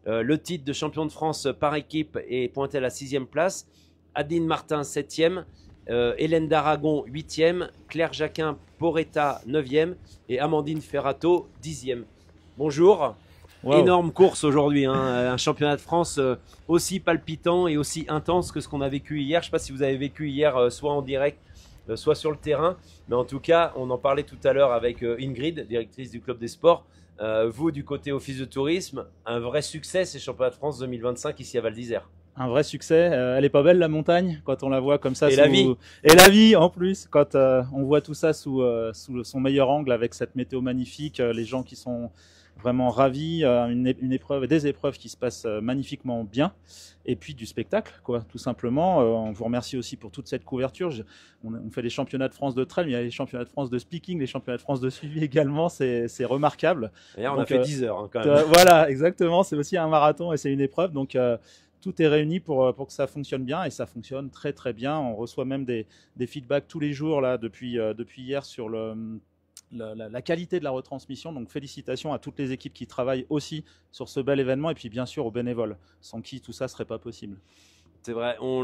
Le titre de champion de France par équipe est pointé à la 6e place. Adeline Martin, 7e. Hélène d'Aragon, 8e. Claire Jacquin Poretta, 9e. Et Amandine Ferrato, 10e. Bonjour. Wow. Énorme course aujourd'hui, hein. Un championnat de France aussi palpitant et aussi intense que ce qu'on a vécu hier. Je ne sais pas si vous avez vécu hier, soit en direct, soit sur le terrain. Mais en tout cas, on en parlait tout à l'heure avec Ingrid, directrice du Club des Sports. Vous, du côté office de tourisme, un vrai succès ces championnats de France 2025 ici à Val d'Isère. Un vrai succès. Elle est pas belle la montagne quand on la voit comme ça. Et la vie. Et la vie en plus quand on voit tout ça sous son meilleur angle avec cette météo magnifique, les gens qui sont vraiment ravis, une épreuve, des épreuves qui se passent magnifiquement bien, et puis du spectacle, quoi, tout simplement. On vous remercie aussi pour toute cette couverture. On fait les championnats de France de trail, mais il y a les championnats de France de speaking, les championnats de France de suivi également. C'est remarquable. D'ailleurs, on a fait 10 heures hein, quand même. Voilà, exactement. C'est aussi un marathon et c'est une épreuve, donc. Tout est réuni pour que ça fonctionne bien et ça fonctionne très très bien. On reçoit même des feedbacks tous les jours là, depuis hier sur la qualité de la retransmission. Donc félicitations à toutes les équipes qui travaillent aussi sur ce bel événement et puis bien sûr aux bénévoles, sans qui tout ça ne serait pas possible. C'est vrai, on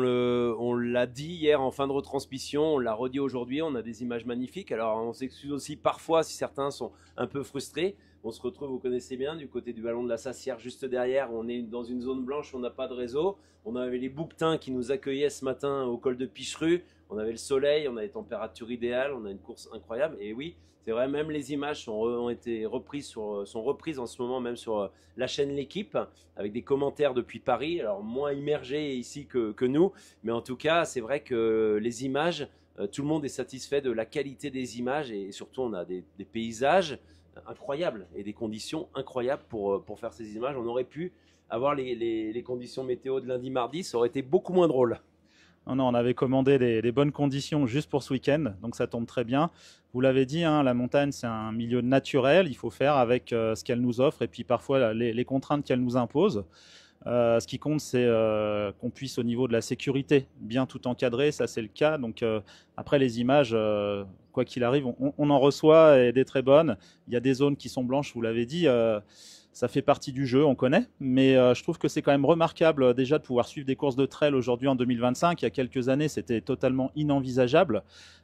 l'a dit hier en fin de retransmission, on l'a redit aujourd'hui, on a des images magnifiques. Alors on s'excuse aussi parfois si certains sont un peu frustrés. On se retrouve, vous connaissez bien, du côté du ballon de la Sassière, juste derrière. On est dans une zone blanche, on n'a pas de réseau. On avait les bouquetins qui nous accueillaient ce matin au col de Picheru. On avait le soleil, on a les températures idéales, on a une course incroyable. Et oui, c'est vrai, même les images ont été reprises, sont reprises en ce moment même sur la chaîne L'Équipe, avec des commentaires depuis Paris. Alors moins immergés ici que nous, mais en tout cas, c'est vrai que les images, tout le monde est satisfait de la qualité des images et surtout on a des paysages incroyables et des conditions incroyables pour faire ces images. On aurait pu avoir les conditions météo de lundi, mardi, ça aurait été beaucoup moins drôle. Non, on avait commandé des bonnes conditions juste pour ce week-end, donc ça tombe très bien. Vous l'avez dit, hein, la montagne, c'est un milieu naturel, il faut faire avec ce qu'elle nous offre et puis parfois les contraintes qu'elle nous impose. Ce qui compte, c'est qu'on puisse, au niveau de la sécurité, bien tout encadrer, ça c'est le cas. Donc après, les images, quoi qu'il arrive, on en reçoit et des très bonnes. Il y a des zones qui sont blanches, vous l'avez dit. Ça fait partie du jeu, on connaît, mais je trouve que c'est quand même remarquable déjà de pouvoir suivre des courses de trail aujourd'hui en 2025. Il y a quelques années, c'était totalement inenvisageable.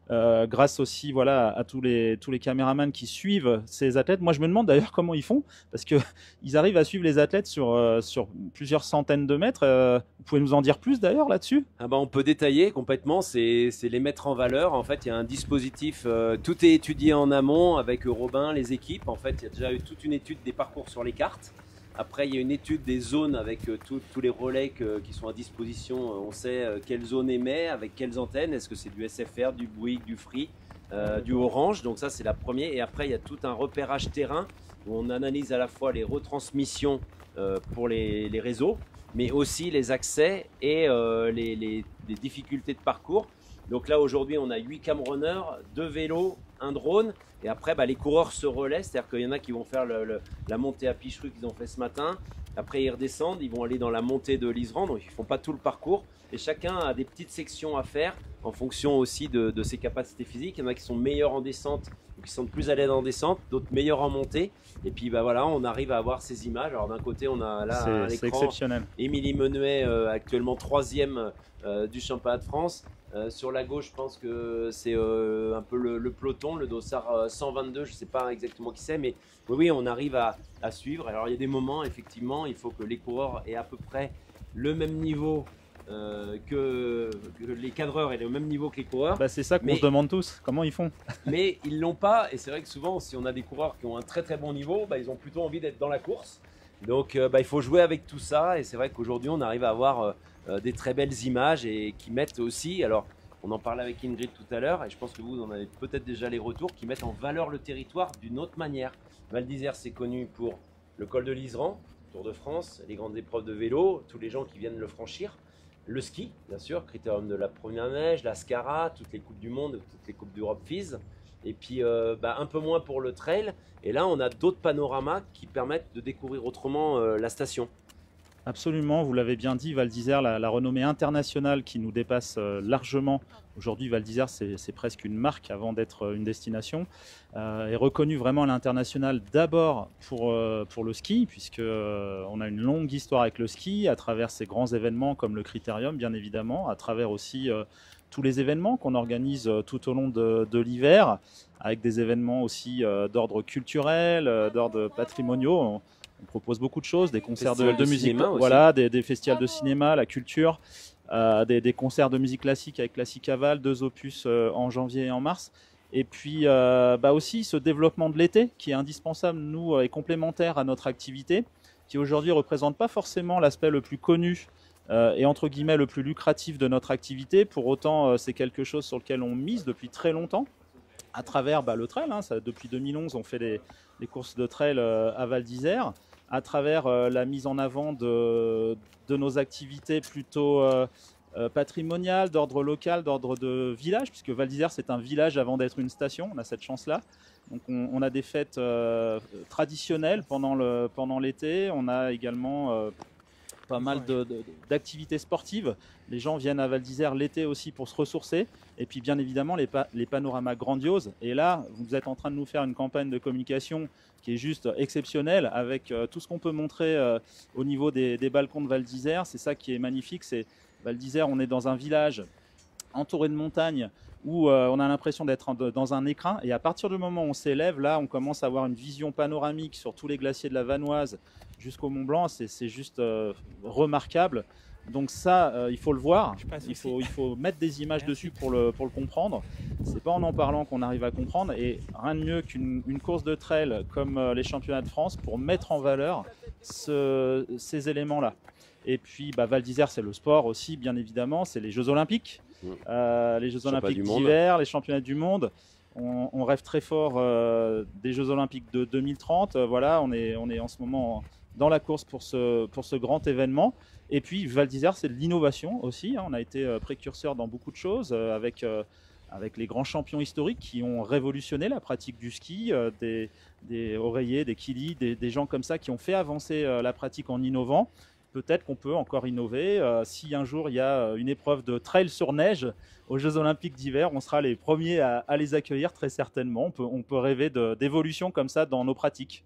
Grâce aussi voilà, à tous les caméramans qui suivent ces athlètes. Moi, je me demande d'ailleurs comment ils font, parce qu'ils arrivent à suivre les athlètes sur plusieurs centaines de mètres. Vous pouvez nous en dire plus d'ailleurs là-dessus? Ah bah on peut détailler complètement, c'est les mettre en valeur. En fait, il y a un dispositif, tout est étudié en amont avec Robin, les équipes. En fait, il y a déjà eu toute une étude des parcours sur les cartes. Après, il y a une étude des zones avec tous les relais qui sont à disposition. On sait quelle zone émet, avec quelles antennes. Est-ce que c'est du SFR, du Bouygues, du Free, du Orange? Donc ça, c'est la première. Et après, il y a tout un repérage terrain où on analyse à la fois les retransmissions pour les réseaux, mais aussi les accès et les difficultés de parcours. Donc là, aujourd'hui, on a 8 camrunners, 2 vélos, un drone. Et après, les coureurs se relaient, c'est-à-dire qu'il y en a qui vont faire la montée à Picheru qu'ils ont fait ce matin. Après, ils redescendent, ils vont aller dans la montée de l'Iseran, donc ils ne font pas tout le parcours. Et chacun a des petites sections à faire en fonction aussi de ses capacités physiques. Il y en a qui sont meilleurs en descente, ou qui sont plus à l'aise en descente, d'autres meilleurs en montée. Et puis voilà, on arrive à avoir ces images. Alors d'un côté, on a là à l'écran exceptionnel. Émilie Menuet, actuellement 3e du championnat de France. Sur la gauche, je pense que c'est un peu le peloton, le dossard 122, je ne sais pas exactement qui c'est, mais oui, on arrive à suivre. Alors il y a des moments, effectivement, il faut que les coureurs aient à peu près le même niveau que les cadreurs aient le même niveau que les coureurs. C'est ça qu'on se demande tous, comment ils font. Mais ils ne l'ont pas, et c'est vrai que souvent, si on a des coureurs qui ont un très très bon niveau, ils ont plutôt envie d'être dans la course. Donc il faut jouer avec tout ça, et c'est vrai qu'aujourd'hui, on arrive à avoir des très belles images et qui mettent aussi, alors on en parlait avec Ingrid tout à l'heure et je pense que vous en avez peut-être déjà les retours, qui mettent en valeur le territoire d'une autre manière. Val d'Isère, c'est connu pour le col de l'Iseran, Tour de France, les grandes épreuves de vélo, tous les gens qui viennent le franchir, le ski bien sûr, Critérium de la Première Neige, la Scara, toutes les coupes du monde, toutes les coupes d'Europe FIS, et puis un peu moins pour le trail. Et là on a d'autres panoramas qui permettent de découvrir autrement la station. Absolument, vous l'avez bien dit, Val d'Isère, la renommée internationale qui nous dépasse largement. Aujourd'hui, Val d'Isère, c'est presque une marque avant d'être une destination. Est reconnue vraiment à l'international d'abord pour le ski, puisque on a une longue histoire avec le ski, à travers ces grands événements comme le Critérium, bien évidemment, à travers aussi tous les événements qu'on organise tout au long de l'hiver, avec des événements aussi d'ordre culturel, d'ordre patrimoniaux. On propose beaucoup de choses, des concerts de musique, voilà, des festivals de cinéma, la culture, des concerts de musique classique avec Classic Aval, 2 opus en janvier et en mars. Et puis aussi ce développement de l'été qui est indispensable, nous, et complémentaire à notre activité, qui aujourd'hui ne représente pas forcément l'aspect le plus connu et entre guillemets le plus lucratif de notre activité. Pour autant, c'est quelque chose sur lequel on mise depuis très longtemps à travers le trail. Depuis 2011, on fait les courses de trail à Val d'Isère, à travers la mise en avant de nos activités plutôt patrimoniales, d'ordre local, d'ordre de village, puisque Val d'Isère, c'est un village avant d'être une station, on a cette chance-là. Donc on a des fêtes traditionnelles pendant l'été, on a également pas mal d'activités sportives. Les gens viennent à Val d'Isère l'été aussi pour se ressourcer. Et puis bien évidemment les panoramas grandioses. Et là, vous êtes en train de nous faire une campagne de communication qui est juste exceptionnelle avec tout ce qu'on peut montrer au niveau des balcons de Val d'Isère. C'est ça qui est magnifique. C'est Val d'Isère, on est dans un village entouré de montagnes où on a l'impression d'être dans un écrin. Et à partir du moment où on s'élève, là, on commence à avoir une vision panoramique sur tous les glaciers de la Vanoise jusqu'au Mont Blanc. C'est juste remarquable. Donc ça, il faut le voir, il faut mettre des images dessus pour le comprendre. C'est pas en parlant qu'on arrive à comprendre, et rien de mieux qu'une course de trail comme les championnats de France pour mettre en valeur ces éléments-là. Et puis Val d'Isère, c'est le sport aussi, bien évidemment, c'est les Jeux Olympiques, les Jeux Olympiques d'hiver, les championnats du monde. On rêve très fort des Jeux Olympiques de 2030. Voilà, on est en ce moment dans la course pour ce grand événement. Et puis Val d'Isère, c'est de l'innovation aussi. On a été précurseur dans beaucoup de choses avec les grands champions historiques qui ont révolutionné la pratique du ski, des oreillers, des Kili, des gens comme ça qui ont fait avancer la pratique en innovant. Peut-être qu'on peut encore innover. Si un jour il y a une épreuve de trail sur neige aux Jeux Olympiques d'hiver, on sera les premiers à les accueillir très certainement. On peut rêver d'évolution comme ça dans nos pratiques.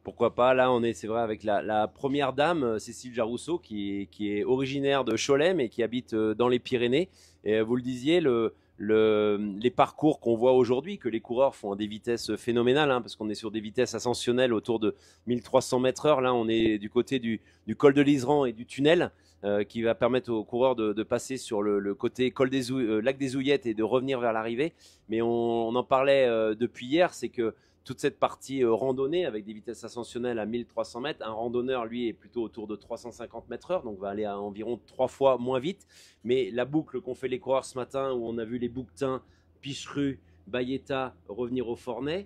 Pourquoi pas, là c'est vrai avec la première dame, Cécile Jarousseau, qui est originaire de Cholet mais qui habite dans les Pyrénées. Et vous le disiez, les parcours qu'on voit aujourd'hui, que les coureurs font à des vitesses phénoménales, parce qu'on est sur des vitesses ascensionnelles autour de 1300 mètres/heure. Là on est du côté du col de l'Iseran et du tunnel, qui va permettre aux coureurs de passer sur le côté lac des Ouillettes et de revenir vers l'arrivée. Mais on en parlait depuis hier, c'est que toute cette partie randonnée avec des vitesses ascensionnelles à 1300 mètres, un randonneur, lui, est plutôt autour de 350 mètres/heure, donc va aller à environ 3 fois moins vite. Mais la boucle qu'ont fait les coureurs ce matin, où on a vu les bouquetins, Picheru, Bayeta revenir au Fornay,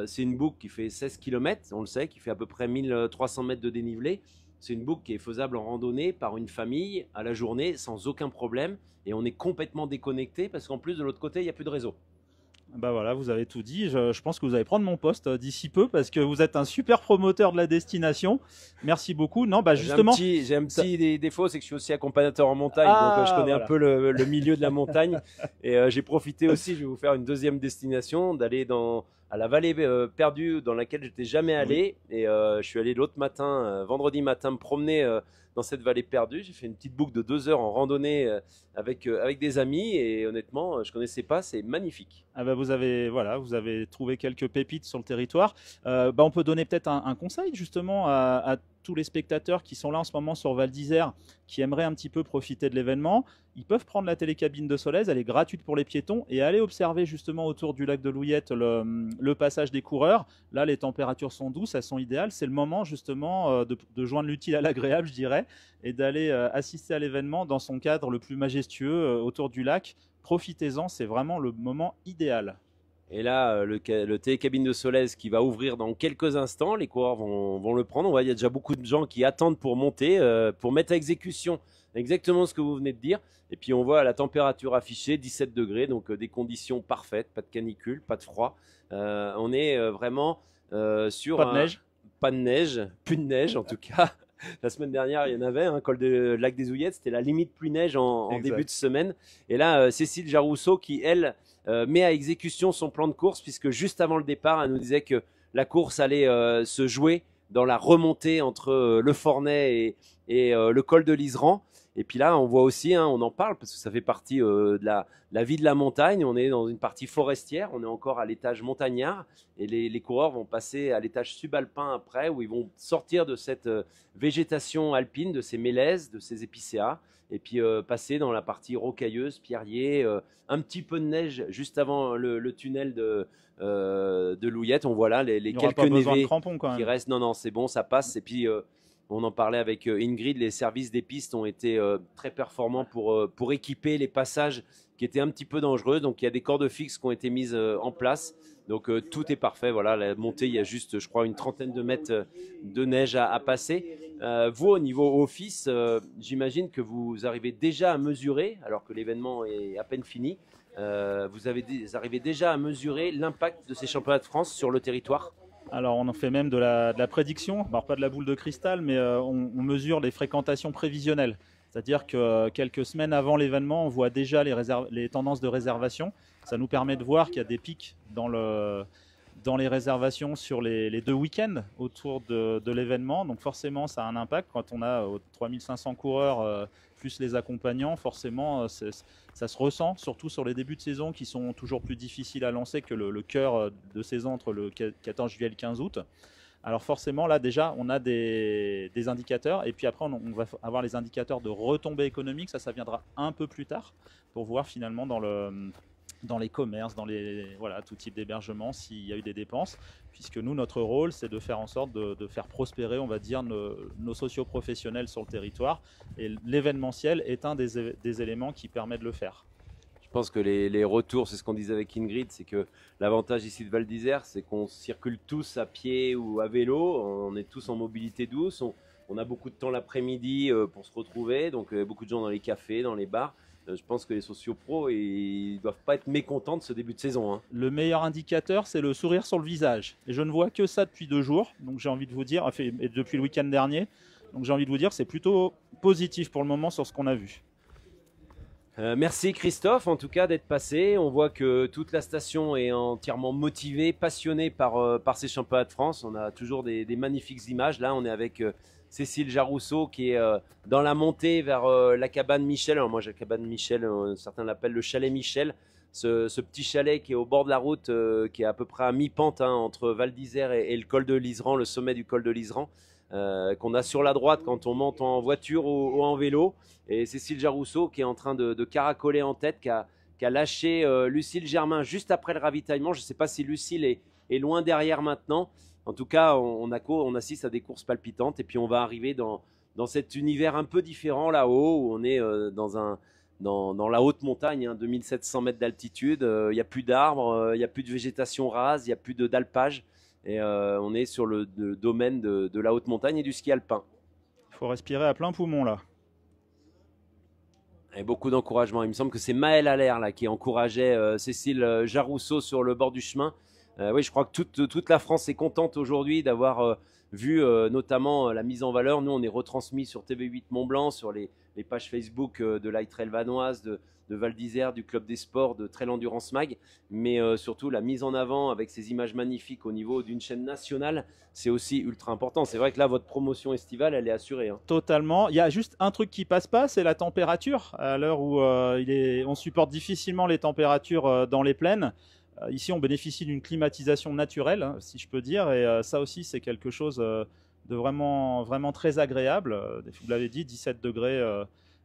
c'est une boucle qui fait 16 km, on le sait, qui fait à peu près 1300 mètres de dénivelé. C'est une boucle qui est faisable en randonnée par une famille à la journée sans aucun problème. Et on est complètement déconnecté parce qu'en plus, de l'autre côté, il n'y a plus de réseau. Voilà, vous avez tout dit. Je pense que vous allez prendre mon poste d'ici peu parce que vous êtes un super promoteur de la destination. Merci beaucoup. Non, justement, j'ai un petit défaut, c'est que je suis aussi accompagnateur en montagne, donc je connais un peu le milieu de la montagne. Et j'ai profité aussi, je vais vous faire une deuxième destination, d'aller à la vallée perdue dans laquelle j'étais jamais allé. Oui. Et je suis allé l'autre matin, vendredi matin, me promener dans cette vallée perdue. J'ai fait une petite boucle de 2 heures en randonnée avec des amis, et honnêtement, je connaissais pas, c'est magnifique. Vous avez trouvé quelques pépites sur le territoire. On peut donner peut-être un conseil justement à tous les spectateurs qui sont là en ce moment sur Val d'Isère, qui aimeraient un petit peu profiter de l'événement. Ils peuvent prendre la télécabine de Solèze, elle est gratuite pour les piétons, et aller observer justement autour du lac de l'Ouillette le passage des coureurs. Là, les températures sont douces, elles sont idéales. C'est le moment justement de joindre l'utile à l'agréable, je dirais, et d'aller assister à l'événement dans son cadre le plus majestueux autour du lac. Profitez-en, c'est vraiment le moment idéal. Et là, le télécabine de Solèze qui va ouvrir dans quelques instants, les coureurs vont le prendre. Il y a déjà beaucoup de gens qui attendent pour monter, pour mettre à exécution exactement ce que vous venez de dire. Et puis on voit la température affichée, 17 degrés, donc des conditions parfaites, pas de canicule, pas de froid. On est vraiment sur... Pas de neige. Pas de neige, plus de neige en tout cas. La semaine dernière, il y en avait, un col de Lac des Ouillettes, c'était la limite pluie-neige en début de semaine. Et là, Cécile Jarousseau qui, elle, met à exécution son plan de course, puisque juste avant le départ, elle nous disait que la course allait se jouer dans la remontée entre le Fornay et le col de l'Iseran. Et puis là, on voit aussi, hein, on en parle parce que ça fait partie de la vie de la montagne. On est dans une partie forestière, on est encore à l'étage montagnard et les coureurs vont passer à l'étage subalpin après où ils vont sortir de cette végétation alpine, de ces mélèzes, de ces épicéas et puis passer dans la partie rocailleuse, pierrier, un petit peu de neige juste avant le tunnel de Louillette. On voit là les quelques névés qui restent. Non, non, c'est bon, ça passe. Et puis on en parlait avec Ingrid, les services des pistes ont été très performants pour équiper les passages qui étaient un petit peu dangereux. Donc il y a des cordes fixes qui ont été mises en place. Donc tout est parfait. Voilà, la montée, il y a juste, je crois, une trentaine de mètres de neige à passer. Vous, au niveau office, j'imagine que vous arrivez déjà à mesurer, alors que l'événement est à peine fini, vous arrivez déjà à mesurer l'impact de ces championnats de France sur le territoire. Alors on en fait même de la prédiction, alors pas de la boule de cristal, mais on mesure les fréquentations prévisionnelles. C'est-à-dire que quelques semaines avant l'événement, on voit déjà les tendances de réservation. Ça nous permet de voir qu'il y a des pics dans les réservations sur les 2 week-ends autour de l'événement. Donc forcément, ça a un impact. Quand on a 3500 coureurs plus les accompagnants, forcément, ça se ressent, surtout sur les débuts de saison qui sont toujours plus difficiles à lancer que le cœur de saison entre le 14 juillet et le 15 août. Alors forcément, là déjà, on a des indicateurs et puis après, on va avoir les indicateurs de retombées économiques. Ça viendra un peu plus tard pour voir finalement dans les commerces, voilà, tout type d'hébergement, s'il y a eu des dépenses, puisque nous, notre rôle, c'est de faire en sorte de faire prospérer, on va dire, nos socio-professionnels sur le territoire, et l'événementiel est un des éléments qui permet de le faire. Je pense que les retours, c'est ce qu'on disait avec Ingrid, c'est que l'avantage ici de Val d'Isère, c'est qu'on circule tous à pied ou à vélo, on est tous en mobilité douce, on a beaucoup de temps l'après-midi pour se retrouver, donc beaucoup de gens dans les cafés, dans les bars. Je pense que les sociopros, ils ne doivent pas être mécontents de ce début de saison. Hein. Le meilleur indicateur, c'est le sourire sur le visage. Et je ne vois que ça depuis 2 jours, donc j'ai envie de vous dire, et depuis le week-end dernier, donc j'ai envie de vous dire, c'est plutôt positif pour le moment sur ce qu'on a vu. Merci Christophe, en tout cas, d'être passé. On voit que toute la station est entièrement motivée, passionnée par ces championnats de France. On a toujours des magnifiques images. Là, on est avec Cécile Jarousseau qui est dans la montée vers la cabane Michel. Alors moi, j'ai la cabane Michel, certains l'appellent le chalet Michel. Ce petit chalet qui est au bord de la route, qui est à peu près à mi-pente entre Val d'Isère et le col de l'Iseran, le sommet du col de l'Iseran. Qu'on a sur la droite quand on monte en voiture ou en vélo. Et Cécile Jarousseau qui est en train de caracoler en tête, qui a lâché Lucille Germain juste après le ravitaillement. Je ne sais pas si Lucille est loin derrière maintenant. En tout cas, on assiste à des courses palpitantes. Et puis on va arriver dans cet univers un peu différent là-haut, où on est dans la haute montagne, hein, 2700 mètres d'altitude. Il n'y a plus d'arbres, il n'y a plus de végétation rase, il n'y a plus d'alpage. Et on est sur le domaine de la haute montagne et du ski alpin. Il faut respirer à plein poumon là. Et beaucoup d'encouragement. Il me semble que c'est Maël Allaire là, qui encourageait Cécile Jarousseau sur le bord du chemin. Oui, je crois que toute la France est contente aujourd'hui d'avoir vu notamment la mise en valeur. Nous, on est retransmis sur TV8 Mont-Blanc, sur les pages Facebook de Light Trail Vanoise, de Val d'Isère, du Club des Sports, de Trail Endurance Mag, mais surtout la mise en avant avec ces images magnifiques au niveau d'une chaîne nationale, c'est aussi ultra important. C'est vrai que là, votre promotion estivale, elle est assurée. Hein. Totalement. Il y a juste un truc qui passe pas, c'est la température. À l'heure où on supporte difficilement les températures dans les plaines. Ici, on bénéficie d'une climatisation naturelle, hein, si je peux dire, et ça aussi, c'est quelque chose de vraiment, vraiment très agréable. Vous l'avez dit, 17 degrés,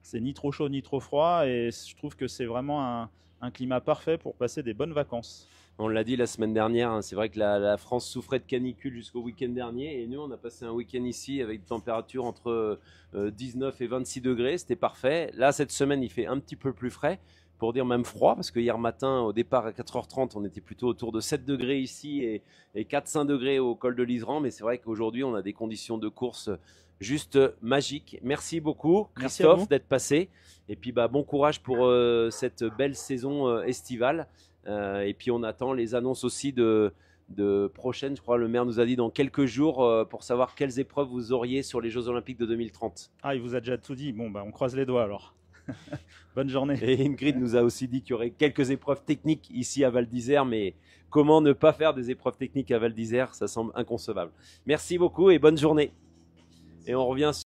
c'est ni trop chaud ni trop froid, et je trouve que c'est vraiment un climat parfait pour passer des bonnes vacances. On l'a dit la semaine dernière, hein, c'est vrai que la France souffrait de canicule jusqu'au week-end dernier, et nous, on a passé un week-end ici avec des températures entre 19 et 26 degrés, c'était parfait. Là, cette semaine, il fait un petit peu plus frais, pour dire même froid, parce que hier matin, au départ à 4h30, on était plutôt autour de 7 degrés ici et 4-5 degrés au col de l'Iseran, mais c'est vrai qu'aujourd'hui, on a des conditions de course juste magiques. Merci beaucoup, Christophe, d'être passé, et puis bon courage pour cette belle saison estivale, et puis on attend les annonces aussi de prochaine. Je crois le maire nous a dit dans quelques jours pour savoir quelles épreuves vous auriez sur les Jeux Olympiques de 2030. Ah, il vous a déjà tout dit. Bon, bah, on croise les doigts alors. Bonne journée. Et Ingrid nous a aussi dit qu'il y aurait quelques épreuves techniques ici à Val d'Isère, mais comment ne pas faire des épreuves techniques à Val d'Isère, ça semble inconcevable. Merci beaucoup et bonne journée. Et on revient